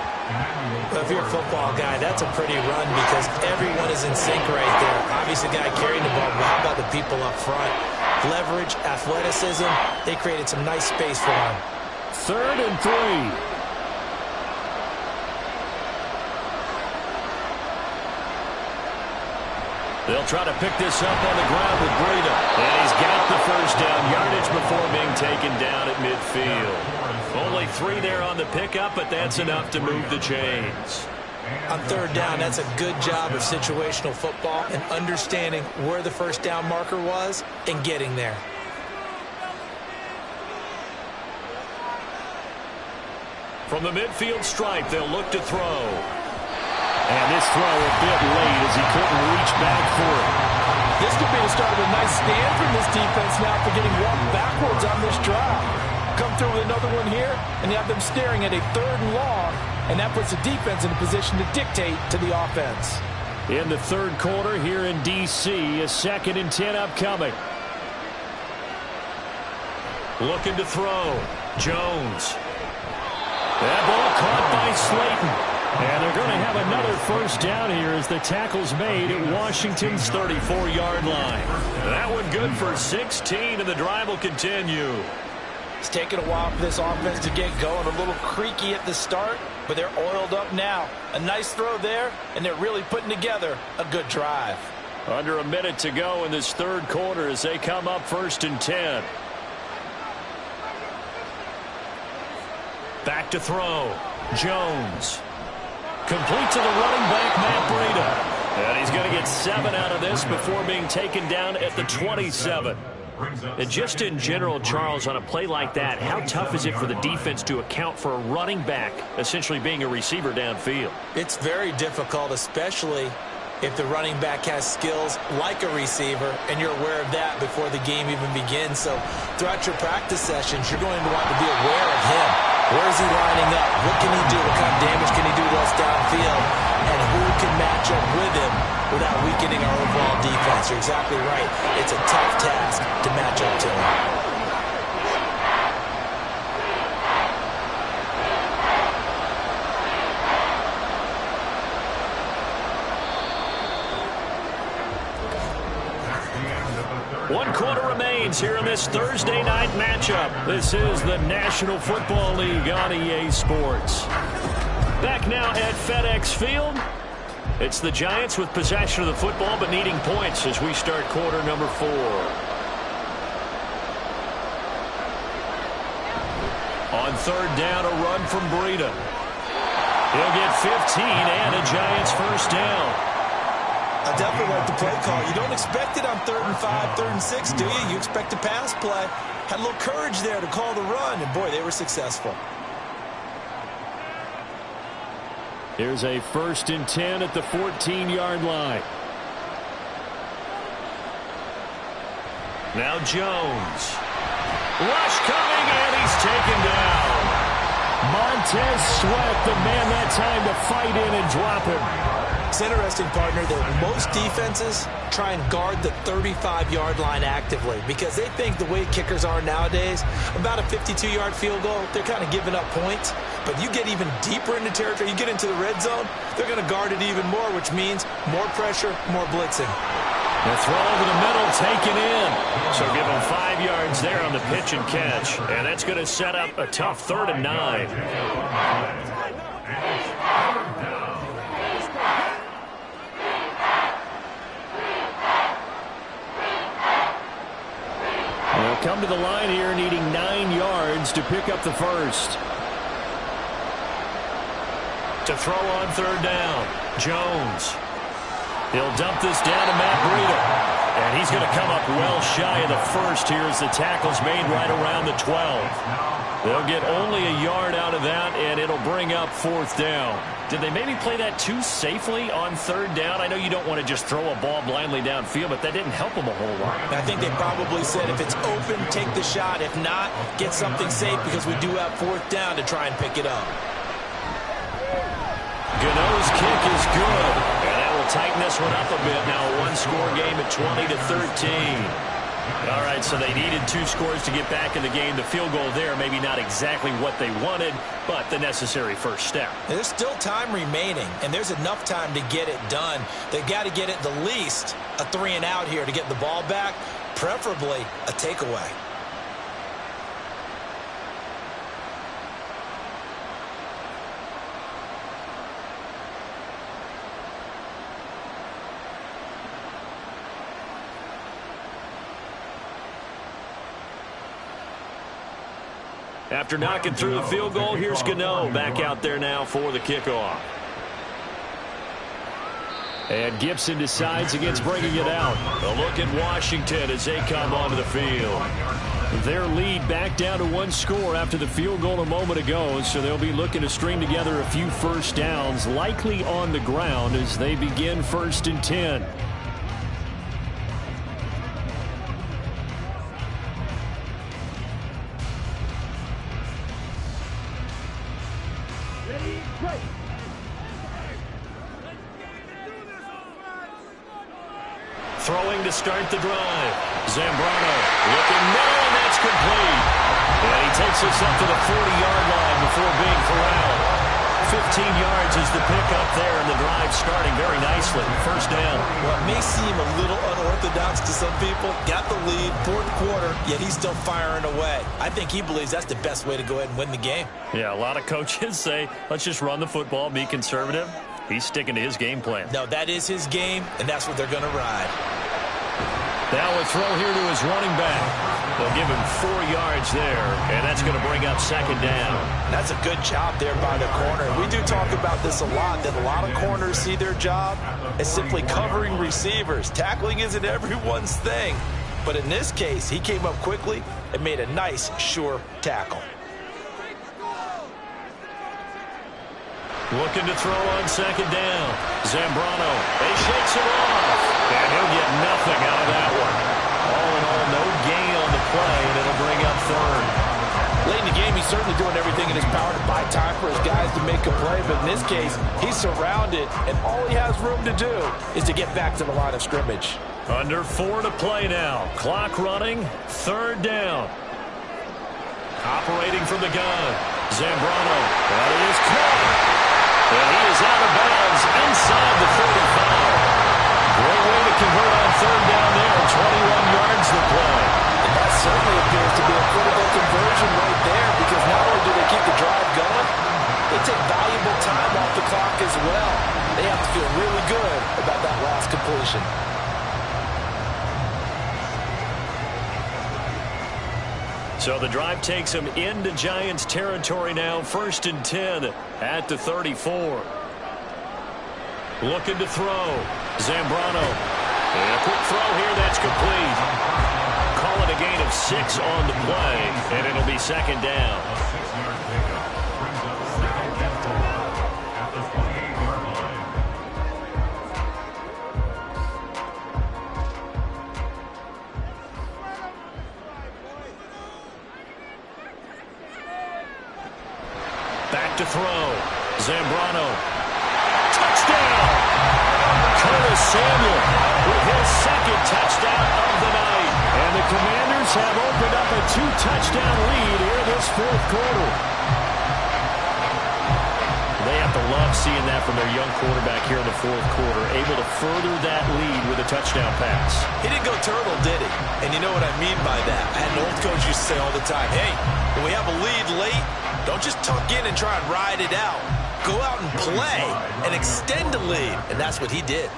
Well, if you're a football guy, that's a pretty run because everyone is in sync right there. Obviously, the guy carrying the ball, but how about the people up front? Leverage, athleticism, they created some nice space for him. 3rd and 3. They'll try to pick this up on the ground with Breida. And he's got the first down yardage before being taken down at midfield. Only 3 there on the pickup, but that's enough to move the chains. On 3rd down, that's a good job of situational football and understanding where the first down marker was and getting there. From the midfield stripe, they'll look to throw. And this throw a bit late as he couldn't reach back for it. This could be the start of a nice stand from this defense now for getting walked backwards on this drive. Come through with another one here, and you have them staring at a 3rd and long, and that puts the defense in a position to dictate to the offense. In the 3rd quarter here in D.C., a 2nd and 10 upcoming. Looking to throw. Jones. That ball caught by Slayton. And they're going to have another first down here as the tackle's made at Washington's 34-yard line. That one good for 16, and the drive will continue. It's taken a while for this offense to get going. A little creaky at the start, but they're oiled up now. A nice throw there, and they're really putting together a good drive. Under a minute to go in this 3rd quarter as they come up 1st and 10. Back to throw. Jones. Complete to the running back, Matt Breida. And he's going to get 7 out of this before being taken down at the 27. And just in general, Charles, on a play like that, how tough is it for the defense to account for a running back essentially being a receiver downfield? It's very difficult, especially if the running back has skills like a receiver, and you're aware of that before the game even begins. So throughout your practice sessions, you're going to want to be aware of him. Where is he lining up? What can he do? What kind of damage can he do to us downfield? And who can match up with him without weakening our overall defense? You're exactly right. It's a tough task to match up to him. One quarter remains here in this Thursday night matchup. This is the National Football League on EA Sports. Back now at FedEx Field. It's the Giants with possession of the football but needing points as we start quarter number 4. On third down, a run from Breida. He'll get 15 and a Giants first down. I definitely like the play call. You don't expect it on 3rd and 5, 3rd and 6, do you? You expect a pass play. Had a little courage there to call the run, and boy, they were successful. Here's a 1st and 10 at the 14-yard line. Now Jones. Rush coming, and he's taken down. Montez Sweat, the man that time to fight in and drop him. It's interesting, partner, that most defenses try and guard the 35-yard line actively because they think the way kickers are nowadays, about a 52-yard field goal, they're kind of giving up points. But you get even deeper into territory, you get into the red zone, they're going to guard it even more, which means more pressure, more blitzing. The throw over the middle, taken in. So give him 5 yards there on the pitch and catch. And that's going to set up a tough 3rd and 9. They'll come to the line here needing 9 yards to pick up the first. To throw on 3rd down, Jones. He'll dump this down to Matt Breida. And he's going to come up well shy of the first here as the tackle's made right around the 12. They'll get only a yard out of that, and it'll bring up 4th down. Did they maybe play that too safely on 3rd down? I know you don't want to just throw a ball blindly downfield, but that didn't help them a whole lot. I think they probably said if it's open, take the shot. If not, get something safe because we do have 4th down to try and pick it up. Gano's kick is good, and that will tighten this one up a bit. Now a one-score game at 20-13. All right, so they needed 2 scores to get back in the game. The field goal there, maybe not exactly what they wanted, but the necessary first step. There's still time remaining, and there's enough time to get it done. They've got to get at the least a 3-and-out here to get the ball back, preferably a takeaway. After knocking through the field goal, here's Gano back out there now for the kickoff. And Gibson decides against bringing it out. A look at Washington as they come onto the field. Their lead back down to 1 score after the field goal a moment ago, so they'll be looking to string together a few first downs, likely on the ground as they begin 1st and 10. Throwing to start the drive. Zambrano looking middle, and that's complete. And he takes us up to the 40-yard line before being corralled. 15 yards is the pickup there, and the drive starting very nicely. First down. Well, it may seem a little unorthodox to some people. Got the lead, 4th quarter, yet he's still firing away. I think he believes that's the best way to go ahead and win the game. Yeah, a lot of coaches say, let's just run the football, be conservative. He's sticking to his game plan. No, that is his game, and that's what they're going to ride. Now a throw here to his running back. They'll give him 4 yards there, and that's going to bring up 2nd down. That's a good job there by the corner. We do talk about this a lot, that a lot of corners see their job as simply covering receivers. Tackling isn't everyone's thing. But in this case, he came up quickly and made a nice, sure tackle. Looking to throw on 2nd down. Zambrano. He shakes it off. And he'll get nothing out of that one. All in all, no gain on the play, and it'll bring up 3rd. Late in the game, he certainly doing everything in his power to buy time for his guys to make a play, but in this case, he's surrounded, and all he has room to do is to get back to the line of scrimmage. Under 4 to play now. Clock running, 3rd down. Operating from the gun, Zambrano. That is caught. And he is out of bounds inside the 45. Great way to convert on 3rd down there. 21 yards the play. And that certainly appears to be a critical conversion right there, because not only do they keep the drive going, they take valuable time off the clock as well. They have to feel really good about that last completion. So the drive takes them into Giants territory now. 1st and 10 at the 34. Looking to throw. Zambrano. And a quick throw here that's complete. Call it a gain of 6 on the play, and it'll be 2nd down. Back to throw. Zambrano. Touchdown! Curtis Samuel with his 2nd touchdown of the night. And the Commanders have opened up a 2-touchdown lead here this 4th quarter. They have to love seeing that from their young quarterback here in the 4th quarter, able to further that lead with a touchdown pass. He didn't go turtle, did he? And you know what I mean by that. I had an old coach used to say all the time, hey, when we have a lead late, don't just tuck in and try and ride it out. Go out and play and extend the lead. And that's what he did.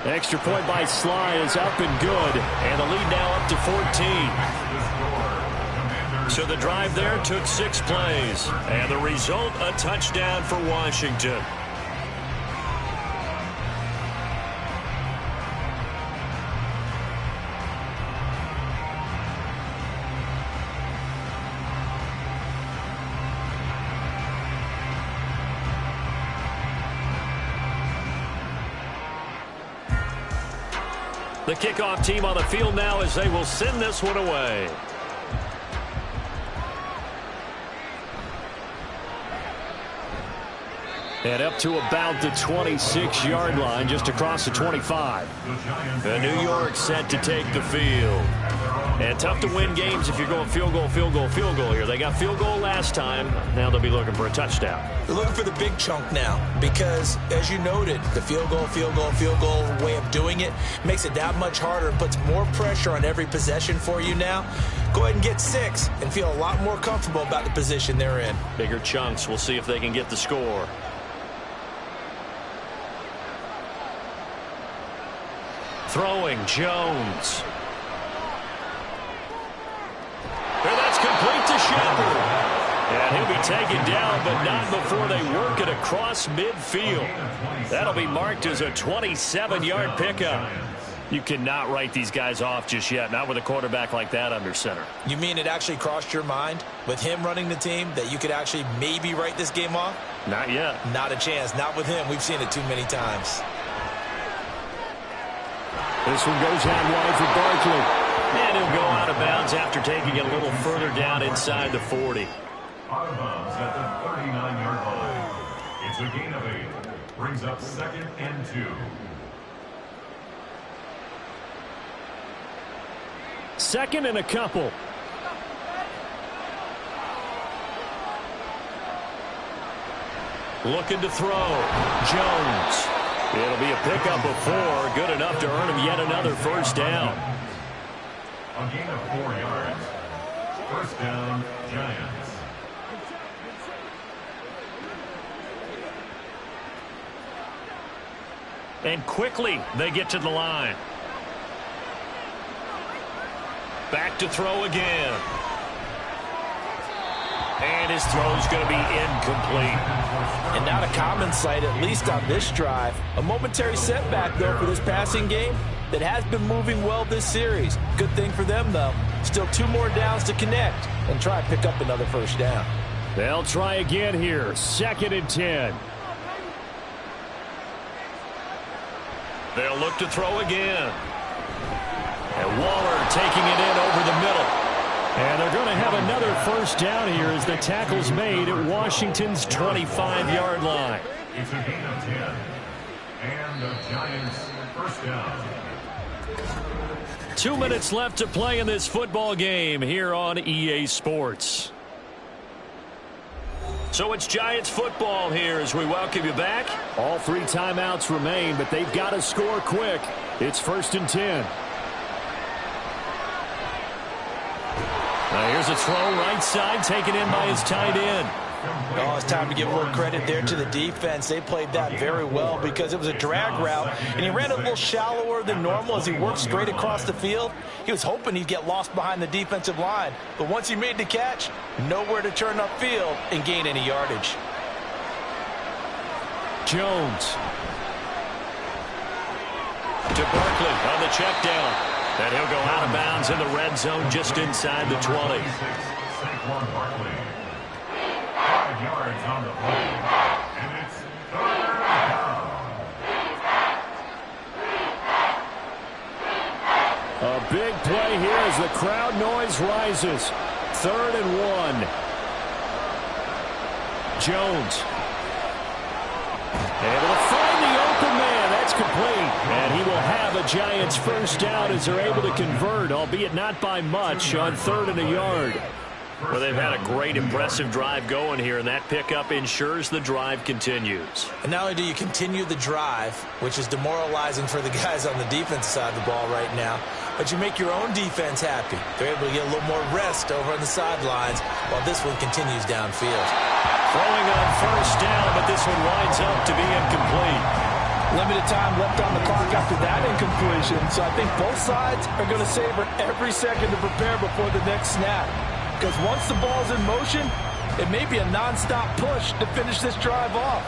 Extra point by Sly is up and good. And the lead now up to 14. So the drive there took 6 plays. And the result, a touchdown for Washington. The kickoff team on the field now as they will send this one away. And up to about the 26-yard line, just across the 25. And New York set to take the field. And tough to win games if you're going field goal, field goal, field goal here. They got field goal last time. Now they'll be looking for a touchdown. They're looking for the big chunk now because, as you noted, the field goal way of doing it makes it that much harder and puts more pressure on every possession for you now. Go ahead and get 6 and feel a lot more comfortable about the position they're in. Bigger chunks. We'll see if they can get the score. Throwing, Jones. And that's complete to Shepard. And he'll be taken down, but not before they work it across midfield. That'll be marked as a 27-yard pickup. You cannot write these guys off just yet, not with a quarterback like that under center. You mean it actually crossed your mind with him running the team that you could actually maybe write this game off? Not yet. Not a chance. Not with him. We've seen it too many times. This one goes out wide for Barkley. And he'll go out of bounds after taking it a little further down inside the 40. Out of bounds at the 39-yard line. It's a gain of 8. Brings up 2nd and 2. Second and a couple. Looking to throw. Jones. It'll be a pickup of 4. Good enough to earn him yet another first down. A gain of 4 yards. First down, Giants. And quickly they get to the line. Back to throw again. And his throw's going to be incomplete. And not a common sight, at least on this drive. A momentary setback, though, for this passing game that has been moving well this series. Good thing for them, though. Still 2 more downs to connect and try and pick up another first down. They'll try again here. 2nd and 10. They'll look to throw again. And Waller taking it in over the middle. And they're going to have another first down here as the tackle's made at Washington's 25-yard line. It's a gain of 10. And the Giants first down. 2 minutes left to play in this football game here on EA Sports. So it's Giants football here as we welcome you back. All 3 timeouts remain, but they've got to score quick. It's 1st and 10. Now here's a throw right side taken in by his tight end. Oh, it's time to give a little credit there to the defense. They played that very well because it was a drag route, and he ran a little shallower than normal as he worked straight across the field. He was hoping he'd get lost behind the defensive line, but once he made the catch, nowhere to turn upfield and gain any yardage. Jones. To Barkley on the check down. And he'll go out of bounds in the red zone just inside the 20. Saquon Barkley. 5 yards on the play. And it's 3rd down. A big play here as the crowd noise rises. 3rd and 1. Jones. Able to find the open man. That's complete. And he will have a Giants first down as they're able to convert, albeit not by much, on 3rd and a yard. Well, they've had a great, impressive drive going here, and that pickup ensures the drive continues. And not only do you continue the drive, which is demoralizing for the guys on the defensive side of the ball right now, but you make your own defense happy. They're able to get a little more rest over on the sidelines while this one continues downfield. Throwing on first down, but this one winds up to be incomplete. Limited time left on the clock after that incompletion, so I think both sides are going to savor every second to prepare before the next snap. Because once the ball's in motion, it may be a non-stop push to finish this drive off.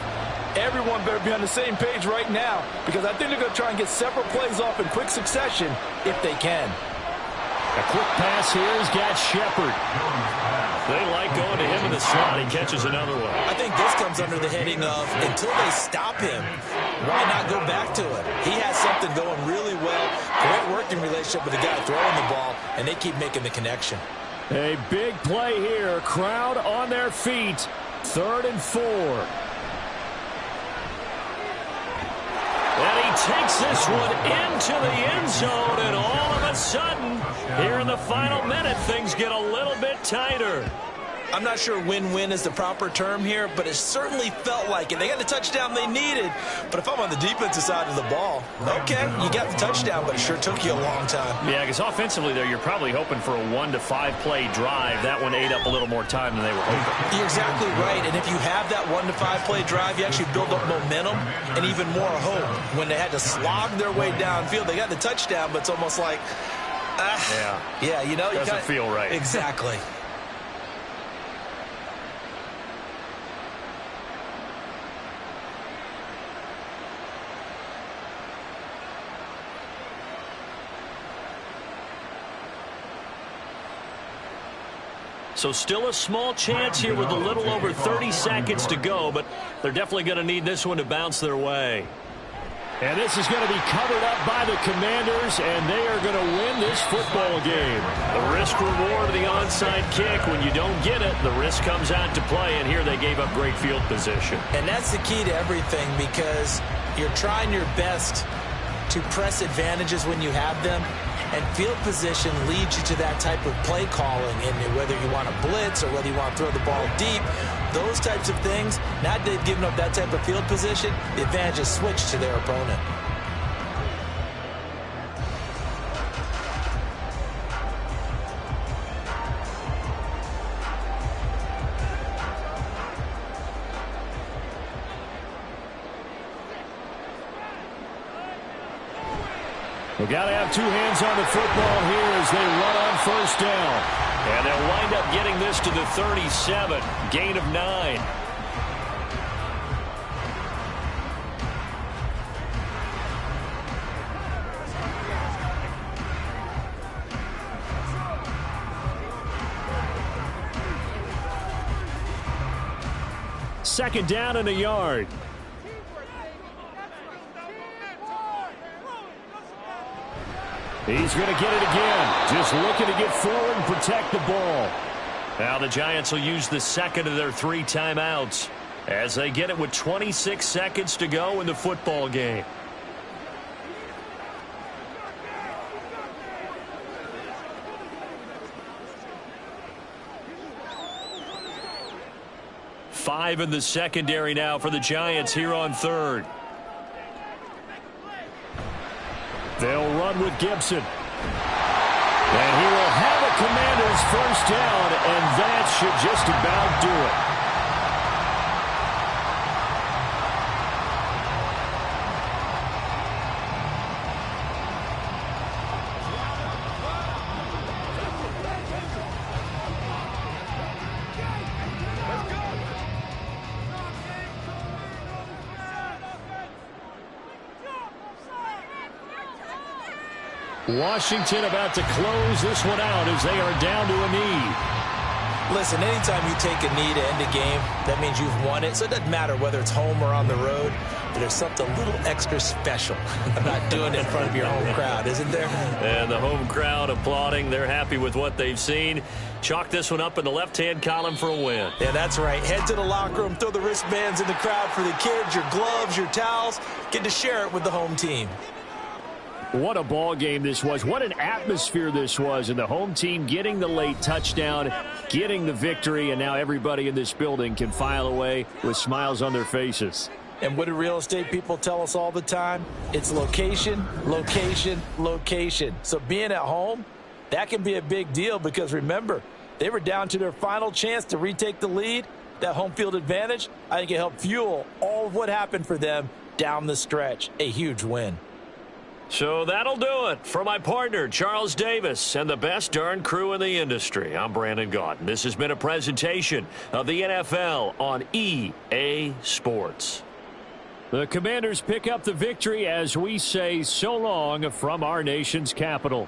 Everyone better be on the same page right now, because I think they're going to try and get several plays off in quick succession if they can. A quick pass here has got Shepard. They like going to him in the slot. He catches another one. I think this comes under the heading of until they stop him, why not go back to it? He has something going really well. Great working relationship with the guy throwing the ball, and they keep making the connection. A big play here. Crowd on their feet. 3rd and 4. And he takes this one into the end zone, and all of a sudden, here in the final minute, things get a little bit tighter. I'm not sure win-win is the proper term here, but it certainly felt like it. They got the touchdown they needed, but if I'm on the defensive side of the ball, okay, you got the touchdown, but it sure took you a long time. Yeah, because offensively, though, you're probably hoping for a 1 to 5 play drive. That one ate up a little more time than they were hoping. You're exactly right, and if you have that 1 to 5 play drive, you actually build up momentum and even more hope. When they had to slog their way downfield, they got the touchdown, but it's almost like, yeah, you know, doesn't feel right. Exactly. So still a small chance here with a little over 30 seconds to go, but they're definitely going to need this one to bounce their way. And this is going to be covered up by the Commanders, and they are going to win this football game. The risk-reward of the onside kick. When you don't get it, the risk comes out to play, and here they gave up great field position. And that's the key to everything, because you're trying your best to press advantages when you have them. And field position leads you to that type of play calling, and whether you want to blitz or whether you want to throw the ball deep, those types of things, now that they've given up that type of field position, the advantage is switched to their opponent. We've got to have 2 hands on the football here as they run on first down. And they'll wind up getting this to the 37. Gain of 9. Second down and a yard. He's going to get it again. Just looking to get forward and protect the ball. Now the Giants will use the second of their 3 timeouts as they get it with 26 seconds to go in the football game. Five in the secondary now for the Giants here on third. They'll run with Gibson. And he will have a Commanders first down, and that should just about do it. Washington about to close this one out as they are down to a knee. Listen, anytime you take a knee to end a game, that means you've won it. So it doesn't matter whether it's home or on the road, but there's something a little extra special about doing it in front of your home crowd, isn't there? And the home crowd applauding. They're happy with what they've seen. Chalk this one up in the left-hand column for a win. Yeah, that's right. Head to the locker room, throw the wristbands in the crowd for the kids, your gloves, your towels. Get to share it with the home team. What a ball game this was. What an atmosphere this was. And the home team getting the late touchdown, getting the victory, and now everybody in this building can file away with smiles on their faces. And what do real estate people tell us all the time? It's location, location, location. So being at home, that can be a big deal because, remember, they were down to their final chance to retake the lead. That home field advantage, I think it helped fuel all of what happened for them down the stretch. A huge win. So that'll do it for my partner, Charles Davis, and the best darn crew in the industry. I'm Brandon Gaudin. This has been a presentation of the NFL on EA Sports. The Commanders pick up the victory as we say so long from our nation's capital.